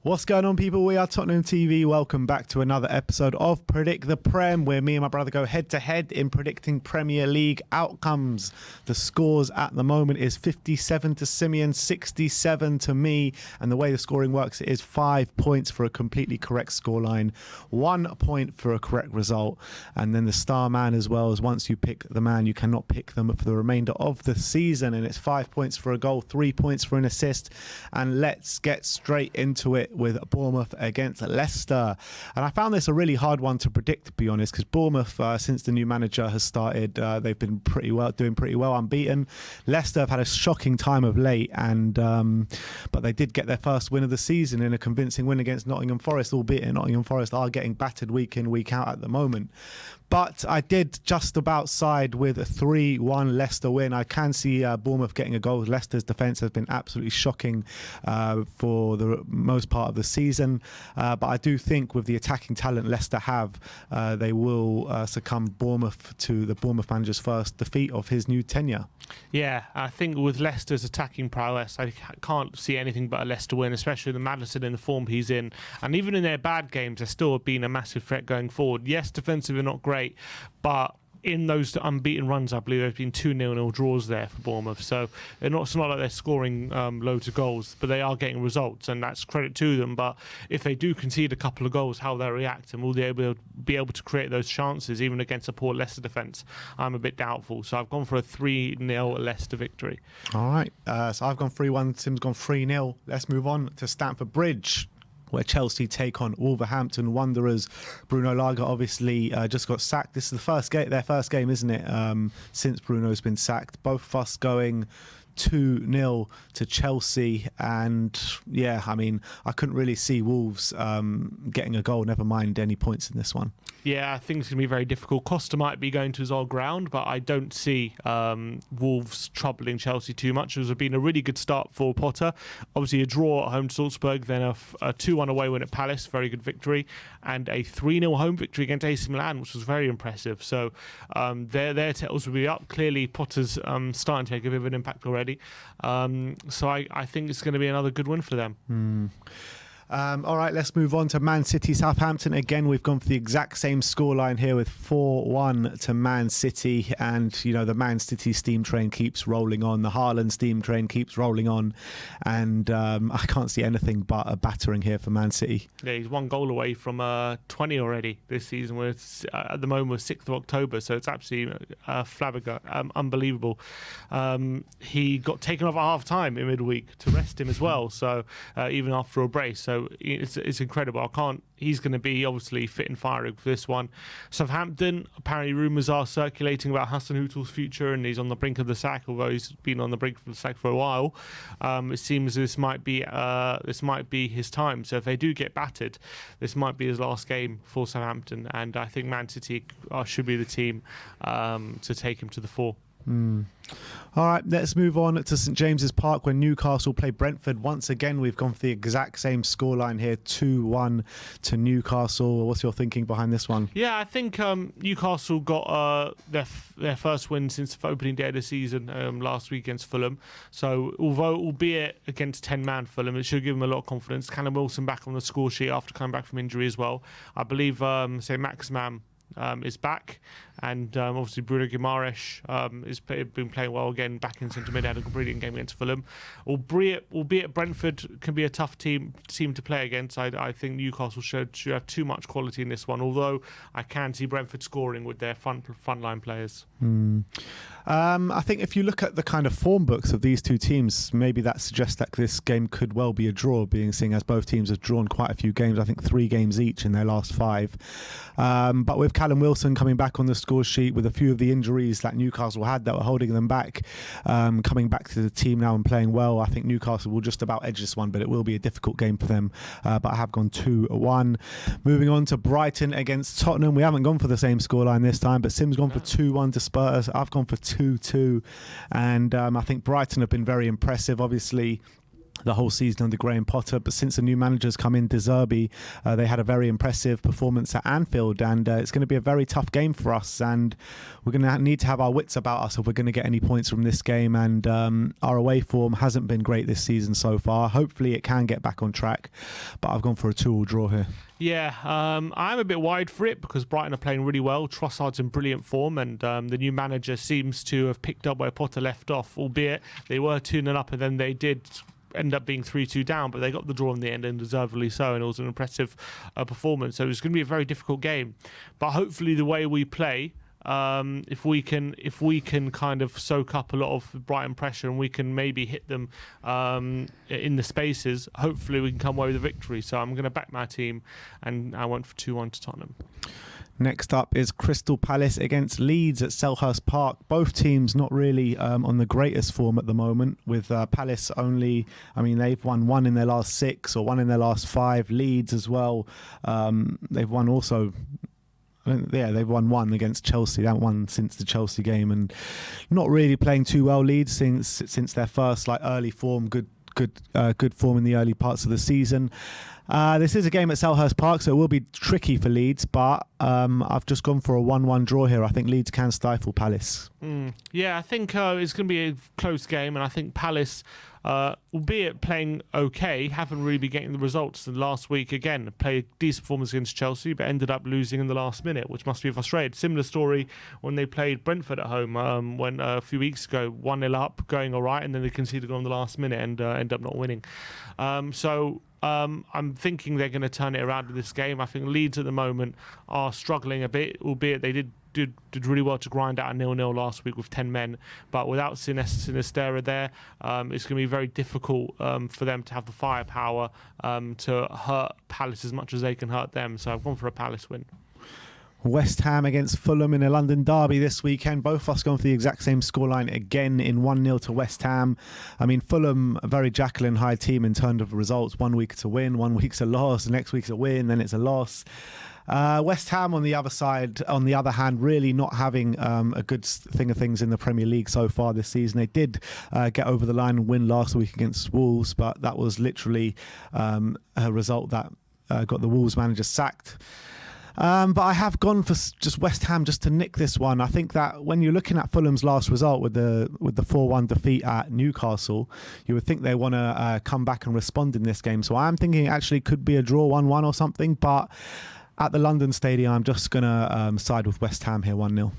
What's going on, people? We are Tottenham TV. Welcome back to another episode of Predict the Prem, where me and my brother go head-to-head in predicting Premier League outcomes. The scores at the moment is 57 to Simeon, 67 to me. And the way the scoring works is 5 points for a completely correct scoreline, 1 point for a correct result. And then the star man as well, as once you pick the man, you cannot pick them for the remainder of the season. And it's 5 points for a goal, 3 points for an assist. And let's get straight into it with Bournemouth against Leicester. And I found this a really hard one to predict, to be honest, because Bournemouth, since the new manager has started, they've been doing pretty well, unbeaten. Leicester have had a shocking time of late, and but they did get their first win of the season in a convincing win against Nottingham Forest, albeit Nottingham Forest are getting battered week in, week out at the moment. But I did just about side with a 3-1 Leicester win. I can see Bournemouth getting a goal. Leicester's defence has been absolutely shocking for the most part of the season. But I do think with the attacking talent Leicester have, they will succumb to the Bournemouth manager's first defeat of his new tenure. Yeah, I think with Leicester's attacking prowess, I can't see anything but a Leicester win, especially the Maddison in the form he's in. And even in their bad games, they're still been a massive threat going forward. Yes, defensively not great, but in those unbeaten runs, I believe there's been 2-0 draws there for Bournemouth. So it's not like they're scoring loads of goals, but they are getting results, and that's credit to them. But if they do concede a couple of goals, how they'll react and will they be able to create those chances, even against a poor Leicester defence, I'm a bit doubtful. So I've gone for a 3-0 Leicester victory. All right, so I've gone 3-1, Tim's gone 3-0. Let's move on to Stamford Bridge, where Chelsea take on Wolverhampton Wanderers. Bruno Lage obviously just got sacked. This is their first game, isn't it, since Bruno's been sacked. Both of us going 2-0 to Chelsea, and yeah, I mean, I couldn't really see Wolves getting a goal, never mind any points in this one. Yeah, I think it's going to be very difficult. Costa might be going to his old ground, but I don't see Wolves troubling Chelsea too much. It has been a really good start for Potter. Obviously a draw at home to Salzburg, then a 2-1 away win at Palace, very good victory, and a 3-0 home victory against AC Milan, which was very impressive. So their titles will be up. Clearly Potter's starting to make a bit of an impact already. So I think it's going to be another good win for them. All right, let's move on to Man City Southampton. Again, we've gone for the exact same scoreline here with 4-1 to Man City, and you know, the Man City steam train keeps rolling on, the Haaland steam train keeps rolling on, and I can't see anything but a battering here for Man City. Yeah, he's 1 goal away from 20 already this season. At the moment we're 6th of October, so it's absolutely unbelievable. He got taken off at half time in midweek to rest him as well, so even after a brace. So it's incredible. He's going to be obviously fit and firing for this one. Southampton, apparently rumours are circulating about Hassan Hüttl's future, and he's on the brink of the sack, although he's been on the brink of the sack for a while. It seems this might be his time. So if they do get battered, this might be his last game for Southampton, and I think Man City should be the team to take him to the fore. All right, let's move on to St James's Park, where Newcastle play Brentford. Once again, we've gone for the exact same scoreline here, 2-1 to Newcastle. What's your thinking behind this one? Yeah, I think Newcastle got their first win since the opening day of the season last week against Fulham. So albeit against 10-man Fulham, it should give them a lot of confidence. Callum Wilson back on the score sheet after coming back from injury as well. I believe Maximan is back, and obviously Bruno Guimaraes has been playing well again, back in centre mid, had a brilliant game against Fulham. Albeit Brentford can be a tough team to play against. I think Newcastle should have too much quality in this one, although I can see Brentford scoring with their frontline players. I think if you look at the kind of form books of these two teams, maybe that suggests that this game could well be a draw, seeing as both teams have drawn quite a few games, I think 3 games each in their last 5. But with Callum Wilson coming back on the score sheet, with a few of the injuries that Newcastle had that were holding them back, coming back to the team now and playing well, I think Newcastle will just about edge this one, but it will be a difficult game for them. But I have gone 2-1. Moving on to Brighton against Tottenham. We haven't gone for the same scoreline this time, but Sim's gone for 2-1 to Spurs. I've gone for 2-2, and I think Brighton have been very impressive. Obviously, the whole season under Graham Potter, but since the new managers come in, De Zerbi, they had a very impressive performance at Anfield, and it's going to be a very tough game for us, and we're going to need to have our wits about us if we're going to get any points from this game. And our away form hasn't been great this season so far. Hopefully it can get back on track, but I've gone for a 2-2 draw here. Yeah, I'm a bit worried for it because Brighton are playing really well. Trossard's in brilliant form, and the new manager seems to have picked up where Potter left off, albeit they were 2-0 up and then they did end up being 3-2 down, but they got the draw in the end, and deservedly so, and it was an impressive performance. So it's going to be a very difficult game, but hopefully the way we play, if we can kind of soak up a lot of Brighton pressure and we can maybe hit them in the spaces, hopefully we can come away with a victory. So I'm going to back my team, and I went for 2-1 to Tottenham. Next up is Crystal Palace against Leeds at Selhurst Park. Both teams not really on the greatest form at the moment, with Palace only, they've won 1 in their last 6 or 1 in their last 5. Leeds as well, they've won also. They've won 1 against Chelsea. They haven't won since the Chelsea game, and not really playing too well, Leeds, since their first early form, good form in the early parts of the season. This is a game at Selhurst Park, so it will be tricky for Leeds, but I've just gone for a 1-1 draw here. I think Leeds can stifle Palace. Yeah, I think it's going to be a close game, and I think Palace, albeit playing okay, haven't really been getting the results. And last week, again, played decent performance against Chelsea, but ended up losing in the last minute, which must be frustrating. Similar story when they played Brentford at home when a few weeks ago, 1-0 up, going all right, and then they conceded on the last minute and end up not winning. I'm thinking they're going to turn it around in this game. I think Leeds at the moment are struggling a bit, albeit they did really well to grind out a 0-0 last week with 10 men. But without Sinistera there, it's going to be very difficult for them to have the firepower to hurt Palace as much as they can hurt them. So I've gone for a Palace win. West Ham against Fulham in a London derby this weekend. Both of us going for the exact same scoreline again in 1-0 to West Ham. Fulham, a very Jekyll and Hyde team in terms of results. 1 week to win, 1 week's a loss, the next week's a win, then it's a loss. West Ham on the other hand, really not having a good thing of things in the Premier League so far this season. They did get over the line and win last week against Wolves, but that was literally a result that got the Wolves manager sacked. But I have gone for just West Ham just to nick this one. I think that when you're looking at Fulham's last result with the 4-1 defeat at Newcastle, you would think they want to come back and respond in this game. So I am thinking it actually could be a draw 1-1 or something. But at the London Stadium, I'm just going to side with West Ham here 1-0.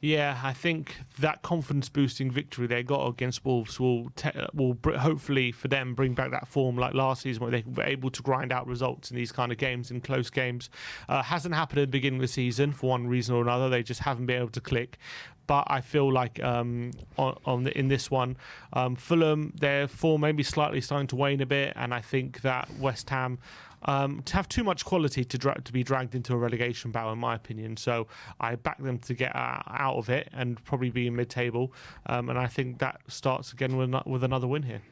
Yeah, I think that confidence-boosting victory they got against Wolves will hopefully for them bring back that form like last season where they were able to grind out results in these kind of games, in close games. Hasn't happened at the beginning of the season for one reason or another. They just haven't been able to click. But I feel like in this one, Fulham, their form may be slightly starting to wane a bit, and I think that West Ham to have too much quality to be dragged into a relegation battle, in my opinion. So I back them to get out of it and probably be in mid-table. And I think that starts again with another win here.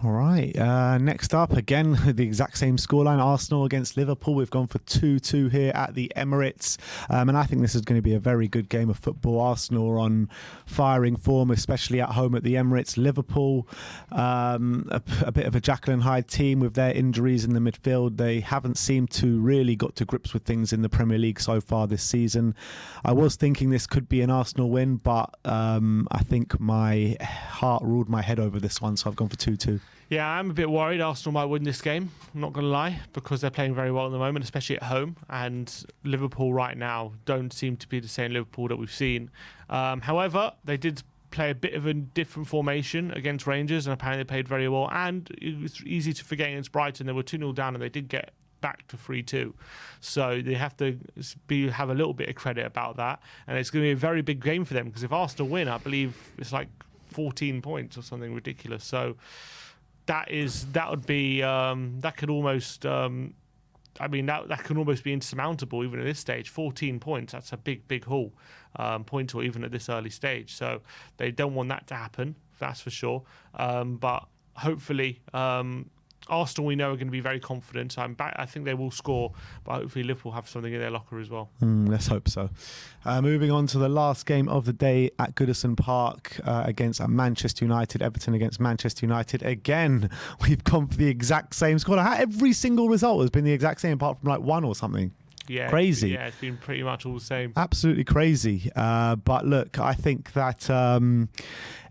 All right. Next up, again, the exact same scoreline. Arsenal against Liverpool. We've gone for 2-2 here at the Emirates. And I think this is going to be a very good game of football. Arsenal are on firing form, especially at home at the Emirates. Liverpool, a bit of a Jekyll and Hyde team with their injuries in the midfield. They haven't seemed to really got to grips with things in the Premier League so far this season. I was thinking this could be an Arsenal win, but I think my heart ruled my head over this one, so I've gone for 2-2. Yeah, I'm a bit worried Arsenal might win this game, I'm not going to lie, because they're playing very well at the moment, especially at home, and Liverpool right now don't seem to be the same Liverpool that we've seen. However, they did play a bit of a different formation against Rangers, and apparently they played very well, and it was easy to forget against Brighton. They were 2-0 down, and they did get back to 3-2. So they have to have a little bit of credit about that, and it's going to be a very big game for them, because if Arsenal win, I believe it's like 14 points or something ridiculous. So that could almost be insurmountable even at this stage. 14 points, that's a big haul, point, or even at this early stage. So they don't want that to happen, that's for sure. But hopefully Arsenal, we know, are going to be very confident. I think they will score, but hopefully Liverpool have something in their locker as well. Let's hope so. Moving on to the last game of the day at Goodison Park against Manchester United. Everton against Manchester United. Again, we've gone for the exact same score. Every single result has been the exact same, apart from like one or something. Yeah, crazy. Yeah, it's been pretty much all the same. Absolutely crazy. But look, I think that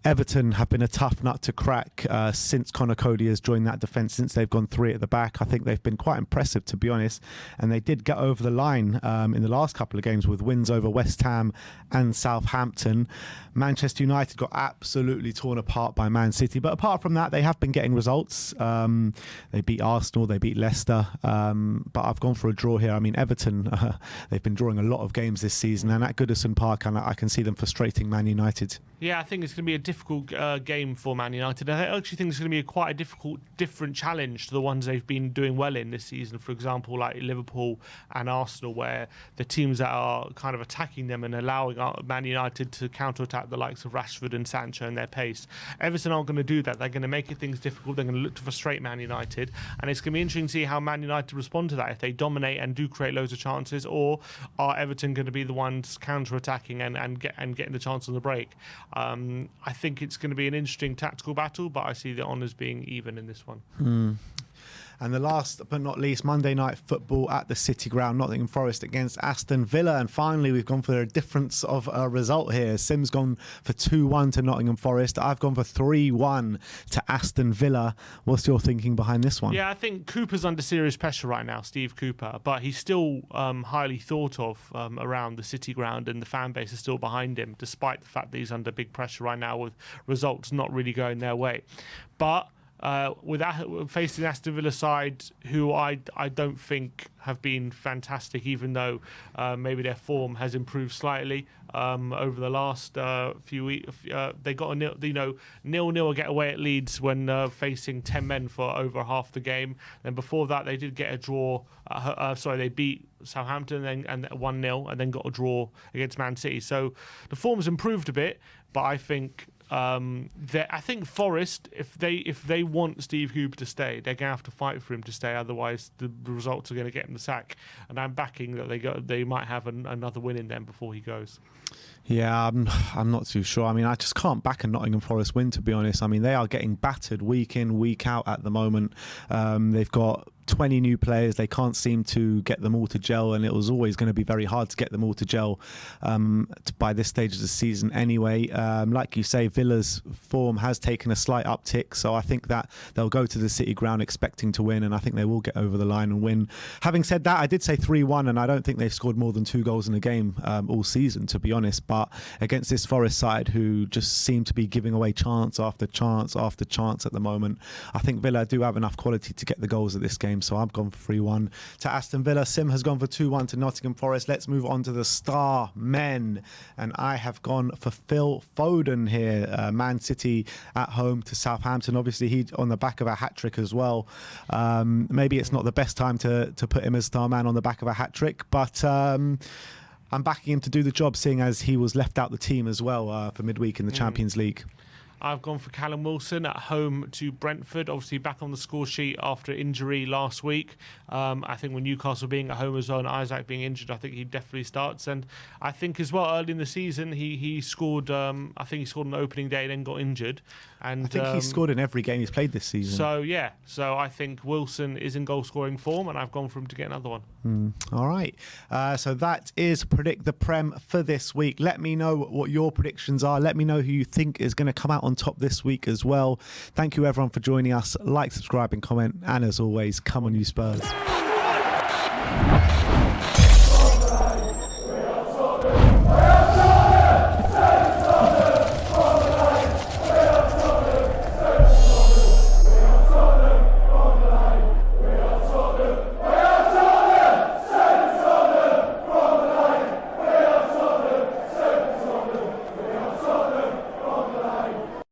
Everton have been a tough nut to crack since Conor Cody has joined that defence, since they've gone 3 at the back. I think they've been quite impressive, to be honest. And they did get over the line in the last couple of games with wins over West Ham and Southampton. Manchester United got absolutely torn apart by Man City. But apart from that, they have been getting results. They beat Arsenal, they beat Leicester. But I've gone for a draw here. I mean, Everton, they've been drawing a lot of games this season. And at Goodison Park, I can see them frustrating Man United. Yeah, I think it's going to be a difficult game for Man United. I actually think it's going to be quite a different challenge to the ones they've been doing well in this season. For example, like Liverpool and Arsenal, where the teams that are kind of attacking them and allowing Man United to counter-attack the likes of Rashford and Sancho and their pace. Everton aren't going to do that. They're going to make things difficult. They're going to look to frustrate Man United. And it's going to be interesting to see how Man United respond to that. If they dominate and do create loads of chances, or are Everton going to be the ones counter-attacking and getting the chance on the break? I think it's going to be an interesting tactical battle, but I see the honours being even in this one. And the last but not least, Monday night football at the City Ground, Nottingham Forest against Aston Villa. And finally, we've gone for a difference of a result here. Sim's gone for 2-1 to Nottingham Forest. I've gone for 3-1 to Aston Villa. What's your thinking behind this one? Yeah, I think Cooper's under serious pressure right now, Steve Cooper, but he's still highly thought of around the City Ground, and the fan base is still behind him, despite the fact that he's under big pressure right now with results not really going their way. But facing Aston Villa side, who I don't think have been fantastic, even though maybe their form has improved slightly over the last few weeks. They got a 0-0 get away at Leeds when facing 10 men for over half the game. Then before that, they did get a draw. They beat Southampton and 1-0, and then got a draw against Man City. So the form's improved a bit, but I think. I think Forest, if they want Steve Cooper to stay, they're going to have to fight for him to stay. Otherwise, the results are going to get him the sack. And I'm backing that they might have another win in them before he goes. Yeah, I'm not too sure. I mean, I just can't back a Nottingham Forest win, to be honest. I mean, they are getting battered week in, week out at the moment. They've got 20 new players. They can't seem to get them all to gel, and it was always going to be very hard to get them all to gel by this stage of the season anyway. Like you say, Villa's form has taken a slight uptick, so I think that they'll go to the City Ground expecting to win, and I think they will get over the line and win. Having said that, I did say 3-1, and I don't think they've scored more than 2 goals in a game all season, to be honest. But against this Forest side, who just seem to be giving away chance after chance after chance at the moment, I think Villa do have enough quality to get the goals at this game. So I've gone for 3-1 to Aston Villa. Sim has gone for 2-1 to Nottingham Forest. Let's move on to the star men. And I have gone for Phil Foden here. Man City at home to Southampton. Obviously, he's on the back of a hat-trick as well. Maybe it's not the best time to put him as star man on the back of a hat-trick, but I'm backing him to do the job, seeing as he was left out the team as well for midweek in the Champions League. I've gone for Callum Wilson at home to Brentford, obviously back on the score sheet after injury last week. I think with Newcastle being at home as well and Isaac being injured, I think he definitely starts. And I think as well, early in the season, he scored, I think he scored on the opening day, then got injured. And I think he's scored in every game he's played this season. So I think Wilson is in goal scoring form, and I've gone for him to get another one. All right. So that is Predict the Prem for this week. Let me know what your predictions are. Let me know who you think is going to come out on top this week as well. Thank you everyone for joining us. Like, subscribe and comment. And as always, come on you Spurs.